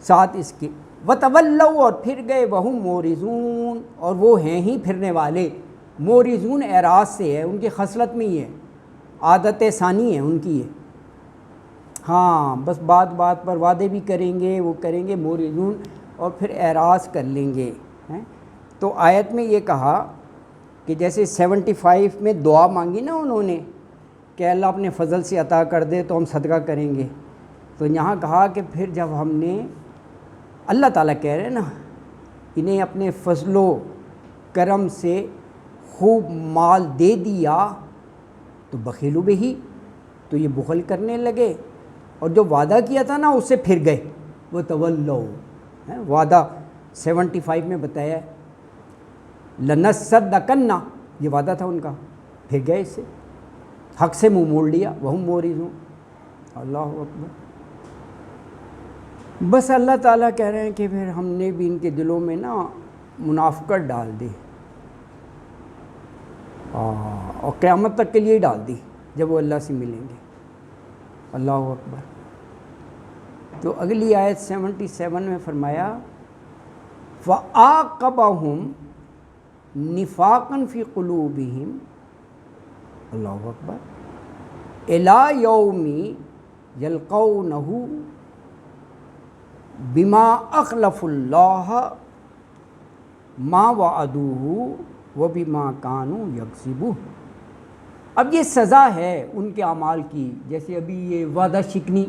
ساتھ اس کے وتولوا، اور پھر گئے، وہم مورزون، اور وہ ہیں ہی پھرنے والے. مورزون اعراض سے ہے، ان کی خصلت میں ہی ہے، عادت ثانی ہے ان کی ہے. ہاں بس بات بات پر وعدے بھی کریں گے، وہ کریں گے مورزون، اور پھر اعراض کر لیں گے. تو آیت میں یہ کہا کہ جیسے 75 میں دعا مانگی نا انہوں نے کہ اللہ اپنے فضل سے عطا کر دے تو ہم صدقہ کریں گے، تو یہاں کہا کہ پھر جب ہم نے، اللہ تعالیٰ کہہ رہے ہیں نا، انہیں اپنے فضل و کرم سے خوب مال دے دیا تو بخیلو بہی، تو یہ بخل کرنے لگے، اور جو وعدہ کیا تھا نا اس سے پھر گئے. وہ تولو، وعدہ 75 میں بتایا ہے، لنصدقن، یہ وعدہ تھا ان کا، پھر گئے اس سے، حق سے منہ موڑ لیا. وہم مورزون. اللہ اکبر. بس اللہ تعالیٰ کہہ رہے ہیں کہ پھر ہم نے بھی ان کے دلوں میں نا منافقت ڈال دی، اور قیامت تک کے لیے ڈال دی جب وہ اللہ سے ملیں گے. اللہ اکبر. تو اگلی آیت 77 میں فرمایا فَعَاقَبَهُمْ نِفَاقًا فِي قُلُوبِهِمْ، اللہ اکبر، إِلَى يَوْمِ يَلْقَوْنَهُ بِمَا أَخْلَفُوا اللَّهَ مَا وَعَدُوهُ وَبِمَا كَانُوا يَكْذِبُونَ. اب یہ سزا ہے ان کے اعمال کی، جیسے ابھی یہ وعدہ شکنی،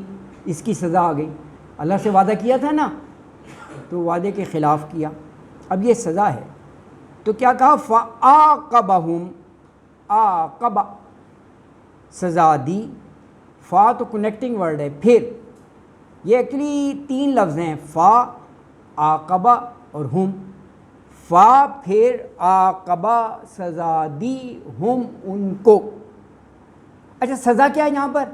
اس کی سزا آ گئی. اللہ سے وعدہ کیا تھا نا تو وعدے کے خلاف کیا، اب یہ سزا ہے. تو کیا کہا؟ فَعَاقَبَهُمْ، عاقب، سزا دی. فا تو کنیکٹنگ ورڈ ہے، پھر یہ ایکچولی 3 لفظ ہیں، فا، عاقبہ اور ہم. فا پھر عاقبہ، سزا دی، ہم ان کو. اچھا سزا کیا ہے یہاں پر؟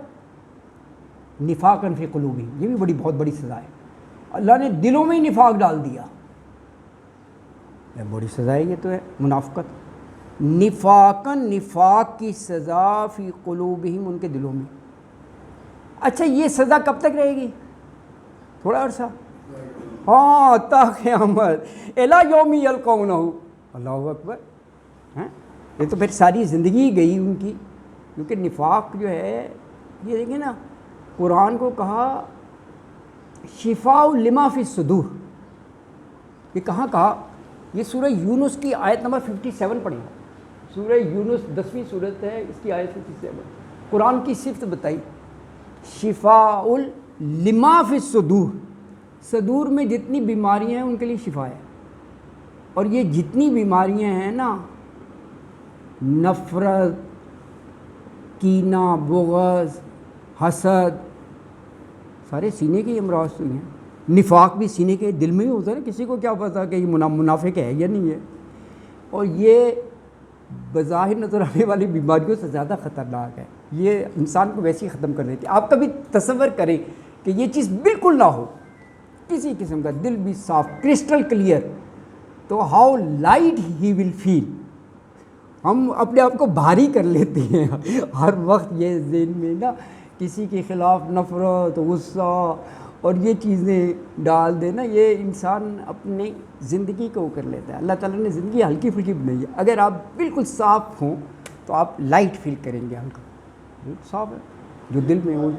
نفاقاً فی قلوبہم، یہ بھی بہت بڑی سزا ہے. اللہ نے دلوں میں ہی نفاق ڈال دیا، بڑی سزا ہے یہ تو ہے منافقت. نفاقاً، نفاق کی سزا، فی قلوبہم، ان کے دلوں میں. اچھا یہ سزا کب تک رہے گی؟ تھوڑا عرصہ، ہاں تا قیامت، الی یوم یلقونہ. اللہ اکبر. یہ تو پھر ساری زندگی گئی ان کی، کیونکہ نفاق جو ہے یہ دیکھیں نا، قرآن کو کہا شفاء لما فی الصدور. یہ کہاں کہا؟ یہ سورہ یونس کی آیت نمبر 57 پڑھیں. سورہ یونس 10ویں سورت ہے، اس کی آیت 57 قرآن کی صفت بتائی، شفاء لما فی الصدور. صدور میں جتنی بیماریاں ہیں ان کے لیے شفا ہے. اور یہ جتنی بیماریاں ہیں نا، نفرت، کینہ، بغض، حسد، سارے سینے کے امراض تو ہیں. نفاق بھی سینے کے دل میں ہی ہوتا ہے نا، کسی کو کیا پتا کہ یہ منافق ہے یا نہیں ہے. اور یہ بظاہر نظر آنے والی بیماریوں سے زیادہ خطرناک ہے، یہ انسان کو ویسے ہی ختم کر دیتی ہے. آپ کبھی تصور کریں کہ یہ چیز بالکل نہ ہو، کسی قسم کا، دل بھی صاف، کرسٹل کلیئر، تو ہاؤ لائٹ ہی ول فیل. ہم اپنے آپ کو بھاری کر لیتے ہیں ہر وقت یہ ذہن میں نا، کسی کے خلاف نفرت، غصہ اور یہ چیزیں ڈال دینا، یہ انسان اپنی زندگی کو کر لیتا ہے. اللہ تعالیٰ نے زندگی ہلکی پھلکی بنائی ہے. اگر آپ بالکل صاف ہوں تو آپ لائٹ فیل کریں گے، ہلکا صاف ہے جو دل میں ہو.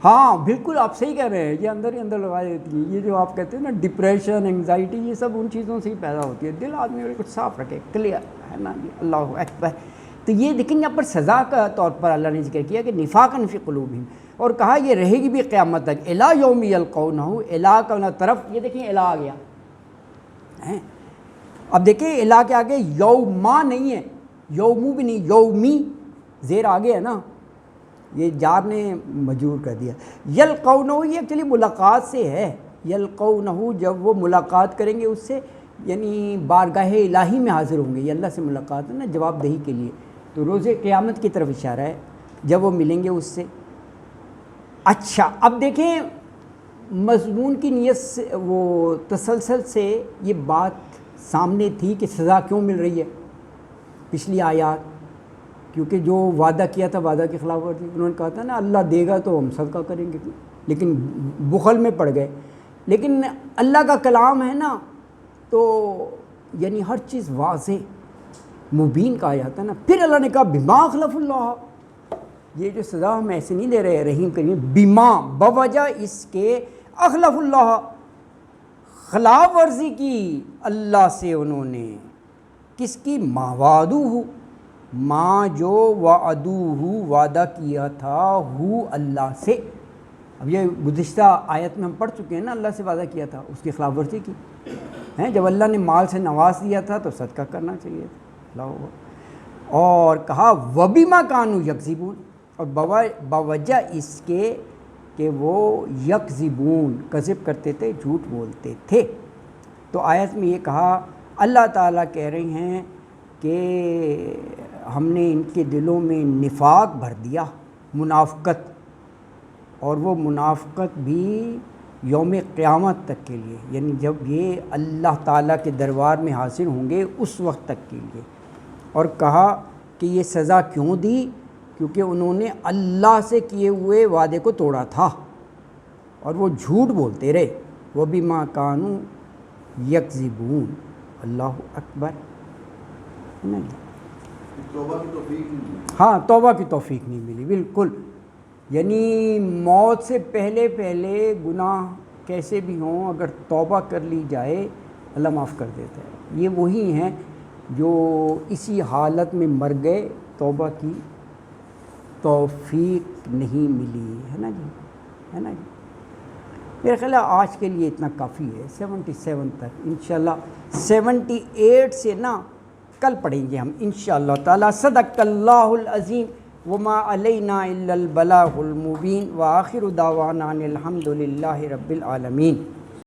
ہاں بالکل آپ صحیح کہہ رہے ہیں، یہ اندر ہی اندر لگا دیتی ہے. یہ جو آپ کہتے ہیں نا ڈپریشن، انگزائٹی، یہ سب ان چیزوں سے ہی پیدا ہوتی ہے. دل آدمی بالکل صاف رکھے، کلیئر ہے نا. اللہ اکبر. تو یہ دیکھیں یہاں پر سزا کا طور پر اللہ نے ذکر کیا کہ نفاقاً فی قلوبہم، اور کہا یہ رہے گی بھی قیامت تک. الی یوم یلقونہ، الی کا طرف، یہ دیکھیں الی آ گیا. اب دیکھیں الی کے آگے یوما نہیں ہے، یومو بھی نہیں، یومی زیر آگے ہے نا، یہ جار نے مجرور کر دیا. یلقونہ یہ ایکچولی ملاقات سے ہے. یلقونہ جب وہ ملاقات کریں گے اس سے، یعنی بارگاہ الہی میں حاضر ہوں گے. یہ اللہ سے ملاقات ہے نا، جواب دہی کے لیے. تو روز قیامت کی طرف اشارہ ہے جب وہ ملیں گے اس سے. اچھا اب دیکھیں مضمون کی نیت سے، وہ تسلسل سے یہ بات سامنے تھی کہ سزا کیوں مل رہی ہے پچھلی آیات، کیونکہ جو وعدہ کیا تھا وعدہ کے خلاف ورزی. انہوں نے کہا تھا نا اللہ دے گا تو ہم صدقہ کریں گے، لیکن بخل میں پڑ گئے. لیکن اللہ کا کلام ہے نا تو یعنی ہر چیز واضح مبین کہا جاتا ہے نا. پھر اللہ نے کہا بما اخلف اللہ, یہ جو سزا ہم ایسے نہیں دے رہے رحیم کریم, بما بوجہ اس کے, اخلف اللہ خلاف ورزی کی اللہ سے انہوں نے. کس کی؟ ما وعدوہ, ما جو وعدوہ وعدہ کیا تھا ہو اللہ سے. اب یہ گزشتہ آیت میں ہم پڑھ چکے ہیں نا, اللہ سے وعدہ کیا تھا, اس کی خلاف ورزی کی ہیں. جب اللہ نے مال سے نواز دیا تھا تو صدقہ کرنا چاہیے تھا. اور کہا وبما کانوا یکذبون, اور بوجہ اس کے کہ وہ یکذبون کذب کرتے تھے, جھوٹ بولتے تھے. تو آیت میں یہ کہا اللہ تعالیٰ کہہ رہے ہیں کہ ہم نے ان کے دلوں میں نفاق بھر دیا, منافقت, اور وہ منافقت بھی یوم قیامت تک کے لیے, یعنی جب یہ اللہ تعالیٰ کے دربار میں حاضر ہوں گے اس وقت تک کے لیے. اور کہا کہ یہ سزا کیوں دی؟ کیونکہ انہوں نے اللہ سے کیے ہوئے وعدے کو توڑا تھا اور وہ جھوٹ بولتے رہے. وَبِمَا كَانُوا يَكْذِبُونَ. اللہ اکبر. توبہ کی توفیق نہیں ملی. ہاں, توبہ کی توفیق نہیں ملی, بالکل. یعنی موت سے پہلے پہلے گناہ کیسے بھی ہوں اگر توبہ کر لی جائے اللہ معاف کر دیتا ہے. یہ وہی ہیں جو اسی حالت میں مر گئے, توبہ کی توفیق نہیں ملی, ہے نا جی, ہے نا جی. میرا خیال ہے آج کے لیے اتنا کافی ہے, 77 تک. انشاءاللہ 78 سے نا کل پڑھیں گے ہم انشاءاللہ تعالی. صدق اللہ العظیم وما علینا الا البلاغ المبین وآخر دعوانا ان الحمد للہ رب العالمین.